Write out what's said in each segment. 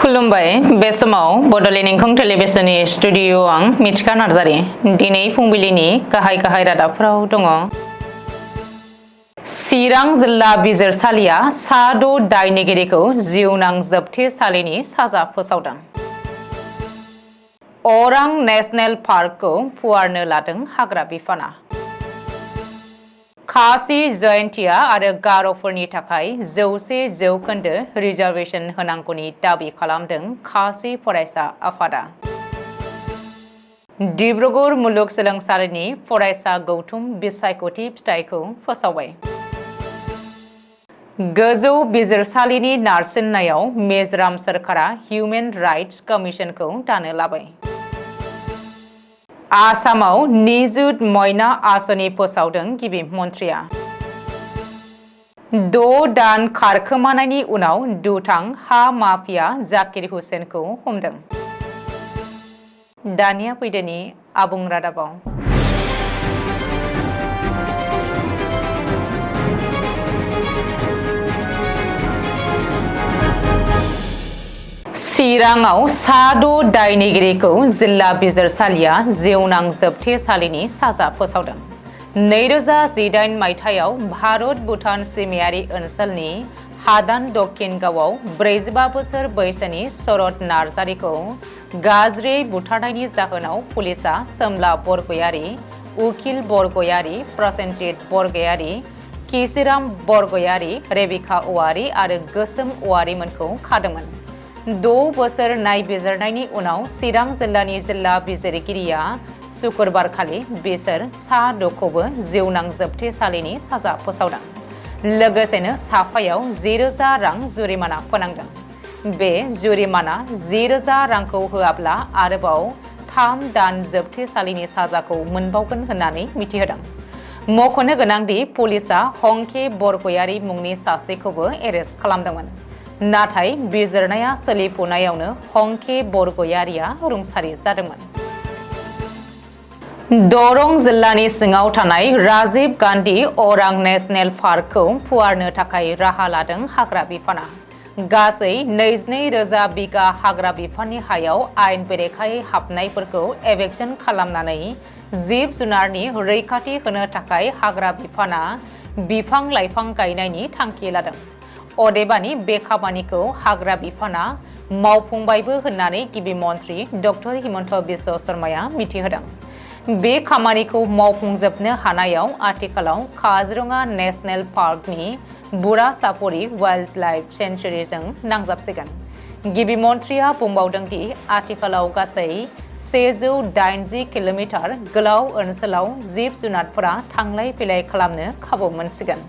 खुलुमबाय बे समाव बडलेण्ड एंखं टेलिभिजननि स्टुडिअ आं मिथिखा नार्जारि दिनै फुंबिलिनि गाहाय रादाबफोराव दङ। चिरां जिल्ला बिजिरसालिया सा 6 दायनिगिरिखौ जिउनां जोबथेसालिनि साजा फोसावदों। अरां नेशनेल पार्कखौ फुवारनो लादों हाग्रा बिफाना। खासि जयन्तिया आरो गार'फोरनि थाखाय 100% रिजार्भेसन होनांगौनि दाबि खालामदों खासि फरायसा आफादा। डिब्रुगड़ मुलुगसोलोंसालिनि फरायसा गौथुम बिसायख'थि फिथाइखौ फोसावबाय। गोजौ बिजिरसालिनि नारसिननायाव मिजोराम सोरखारा हिउमेन राइट्स कमिसनखौ दानो लाबाय। आसामाव निजुत मयना आसनि फोसावदों गिबि मन्थ्रिया। 6 दान खारखोमानायनि उनाव दुथां हा माफिया जाकिर हुसेनखौ हमदों। दानिया फैदोनि आबुं रादाबाव। चिराङाव सा 6 दायनिगिरिखौ जिल्ला बिजिरसालिया जिउनां जोबथेसालिनि साजा फोसावदों। 2018 मायथाइयाव भारत भुटान सिमायारि ओनसोलनि हादान दक्षिण गावआव 45 बोसोर बैसोनि शरद नार्जारिखौ गाज्रियै बुथारनायनि जाहोनाव पुलिसआ सोमला बरगयारी, उखिल बरगयारी, प्रसेनजित बरगयारी, किसिराम बरगयारी, रेबिका औवारी आरो गोसोम औवारीमोनखौ खादोंमोन। 6 बोसोर नायबिजिरनायनि उनाव चिरां जिल्लानि जिल्ला बिजिरगिरिया सुक्रुबारखालि बिसोर सा 6खौबो जिउनां जोबथेसालिनि साजा फोसावदों। लोगोसेनो साफायाव 10,000 रां जुरिमाना फोनांदों। बे जुरिमाना 10,000 रांखौ होआब्ला आरोबाव 3 दान जोबथेसालिनि साजाखौ मोनबावगोन होननानै मिथिहोदों। मख'नो गोनांदि पुलिसआ हंके बरगयारी मुंनि सासेखौबो एरेस्ट खालामदोंमोन। नाथाय बिजिरनाया सोलिफुनायावनो हंके बरगयारीया रुंसारि जादोंमोन। दरं जिल्लानि सिङाव थानाय राजीव गान्धी अरां नेशनेल पार्कखौ फुवारनो थाखाय राहा लादों हाग्रा बिफाना। गासै 22,000 बिगा हाग्रा बिफाननि हायाव आयेन बेरेखायै हाबनायफोरखौ एभेक्सन खालामनानै जिब जुनारनि रैखाथि होनो थाखाय हाग्रा बिफाना बिफां लाइफां गायनायनि थांखि लादों। अदेबानि बे खामानिखौ हाग्रा बिफाना मावफुंबायबो होननानै गिबि मन्थ्रि डक्टर हिमन्त बिश्व शर्माया मिथिहोदों। बे खामानिखौ मावफुंजोबनो हानायाव आथिखालाव काजिरङा नेशनेल पार्कनि बुरा सापरि वाइल्ड लाइफ सेंचुरीजों नांजाबसिगोन। गिबि मन्थ्रिया बुंबावदों दि आथिखालाव गासै 180 किल'मिटार गोलाव ओनसोलाव जिब जुनारफोरा थांलाय फैलाय खालामनो खाबु मोनसिगोन।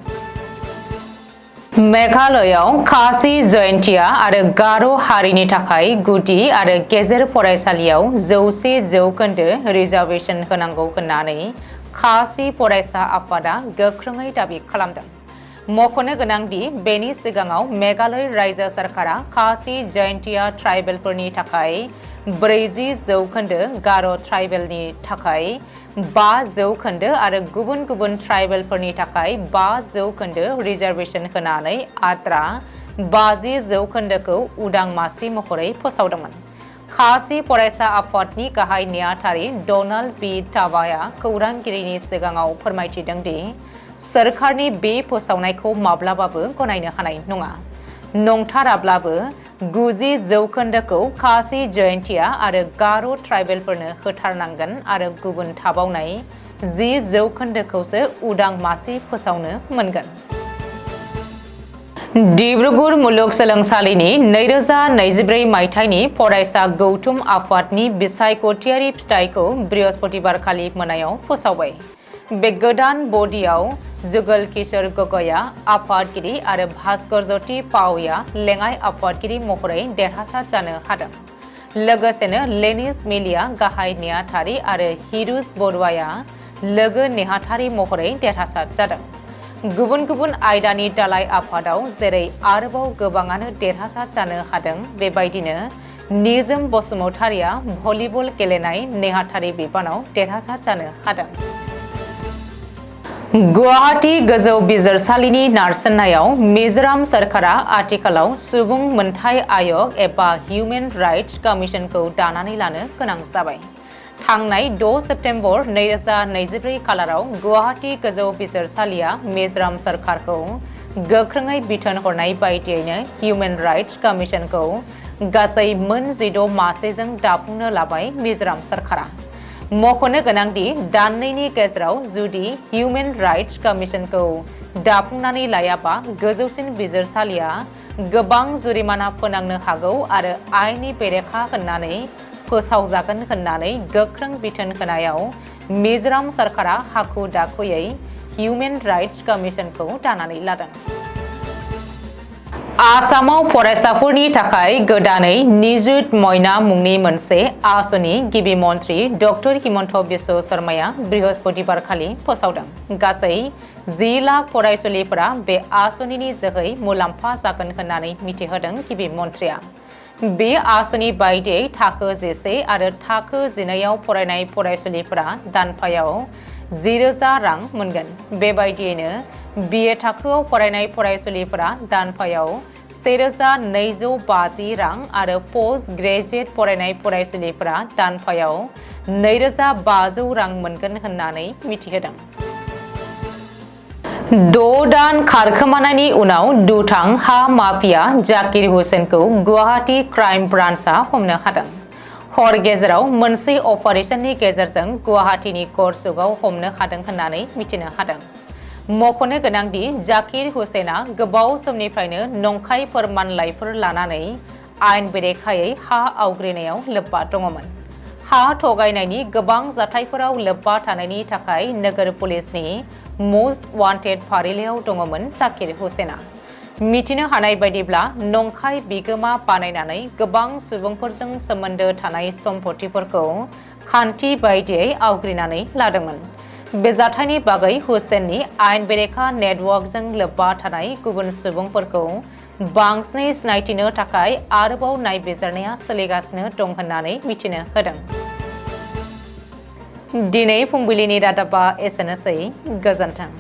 मेघालयआव खासि जयन्तिया आरो गार' हारिनि थाखाय गुदि आरो गेजेर फरायसालियाव 100% रिजार्भेसन होनांगौ होननानै खासि फरायसा आफादा गोख्रोङै दाबि खालामदों। मख'नो गोनांदि बेनि सिगाङाव मेघालय रायजो सोरखारा खासि जयन्तिया ट्राइबेलफोरनि थाखाय 40%, गार' ट्राइबेलनि थाखाय 5% आरो गुबुन गुबुन ट्राइबेलफोरनि थाखाय 5% रिजार्भेसन होनानै आद्रा 50%खौ उदां मासि महरै फोसावदोंमोन। खासि फरायसा आफादनि गाहाय नेहाथारि डनाल्ड बी टाबाया खौरांगिरिनि सिगाङाव फोरमायथिदों दि सोरखारनि बे फोसावनायखौ माब्लाबाबो गनायनो हानाय नङा। नंथाराब्लाबो 90%खौ खासि जयन्तिया आरो गार' ट्राइबेलफोरनो होथारनांगोन आरो गुबुन थाबावनाय 10%खौसो उदां मासि फोसावनो मोनगोन। डिब्रुगड़ मुलुगसोलोंसालिनि 2024 मायथाइनि फरायसा गौथुम आफादनि बिसायख'थियारि फिथाइखौ बृहस्पतिबारखालि मोनायाव फोसावबाय। बे गोदान बडियाव जुगल किशोर गगैया आफादगिरि आरो भास्कर ज्योति पाउया लेङाइ आफादगिरि महरै देरहासार जानो हादों। लोगोसेनो लेनिस मिलिया गाहाय नेहाथारि आरो हिरुज बरुवाया लोगो नेहाथारि महरै देरहासार जादों। गुबुन गुबुन आयदानि दालाइ आफादाव जेरै आरोबाव गोबाङानो देरहासार जानो हादों, बेबायदिनो निजोम बसुमतारिया भलिबल गेलेनाय नेहाथारि बिबानाव देरहासार जानो हादों। गुवाहाटी गोजौ बिजिरसालिनि नारसिननायाव मिजोराम सरकारा आथिखालाव सुबुं मोनथाय आयोग एबा हिउमेन राइट्स कमिशनखौ दानानै लानो गोनां जाबाय। थांनाय 6 सेप्तेम्बर 2024 खालाराव गुवाहाटी गोजौ बिजिरसालिया मिजोराम सरकारखौ गोख्रोङै बिथोन हरनाय बायदियैनो हिउमेन राइट्स कमिशनखौ गासै मोन 16 मासेजों दाफुंनो लाबाय मिजोराम सरकारा। मख'नो गोनांदि दाननैनि गेजेराव जुदि हिउमेन राइट्स कमिशनखौ दाफुंनानै लायाबा गोजौसिन बिजिरसालिया गोबां जुरिमाना फोनांनो हागौ आरो आयेननि बेरेखा होननानै फोसावजागोन होननानै गोख्रों बिथोन होनायाव मिजोराम सरकारा हाखु दाखुयै हिउमेन राइट्स कमिशनखौ दानानै लादों। आसामाव फरायसाफोरनि थाखाय गोदानै निजुत मयना मुंनि मोनसे आसनि गिबि मन्थ्रि डक्टर हिमन्त बिश्व शर्माया बृहस्पतिबारखालि फोसावदों। गासै 10 लाख फरायसुलिफोरा बे आसनिनि जोहै मुलाम्फा जागोन होननानै मिथिहोदों गिबि मन्थ्रिया। बे आसनि बायदियै थाखो 11 आरो थाखो 12आव फरायनाय फरायसुलिफोरा दानफायाव 10,000 रां मोनगोन। बेबायदियैनो BA थाखोआव फरायनाय फरायसुलिफोरा दानफायाव 1,250 रां आरो पोस्ट ग्रेजुएट फरायनाय फरायसुलिफोरा दानफायाव 2,500 रां मोनगोन होननानै मिथिहोदों। 6 दान खारखोमानायनि उनाव दुथां हा माफिया जाकिर हुसेनखौ गुवाहाटी क्राइम ब्रान्चआ हमनो हादों। हर गेजेराव मोनसे अपारेशननि गेजेरजों गुवाहाटीनि करसुकआव हमनो हादों होननानै मिथिनो हादों। मख'नो गोनांदि जाकिर हुसेना गोबाव समनिफ्रायनो नंखाय फोरमानलाइफोर लानानै आयेन बेरेखायै हा आवग्रिनायाव लोब्बा दङमोन। हा थगायनायनि गोबां जाथायफोराव लोब्बा थानायनि थाखाय नोगोर पुलिसनि मोस्ट वान्टेड फारिलाइयाव दङमोन जाकिर हुसेना। मिथिनो हानाय बायदिब्ला नंखाय बिगोमा बानायनानै गोबां सुबुंफोरजों सोमोन्दो थानाय सम्पथिफोरखौ खान्थि बायदियै आवग्रिनानै लादोंमोन। बे जाथायनि बागै हुसेननि आयेन बेरेखा नेटवर्कजों लोब्बा थानाय गुबुन सुबुंफोरखौ बांसिनै सिनायथिनो थाखाय आरोबाव नायबिजिरनाया सोलिगासिनो दं होननानै मिथिनो होदों। दिनै फुंबिलिनि रादाबा एसेनोसै। गोजोन्थों।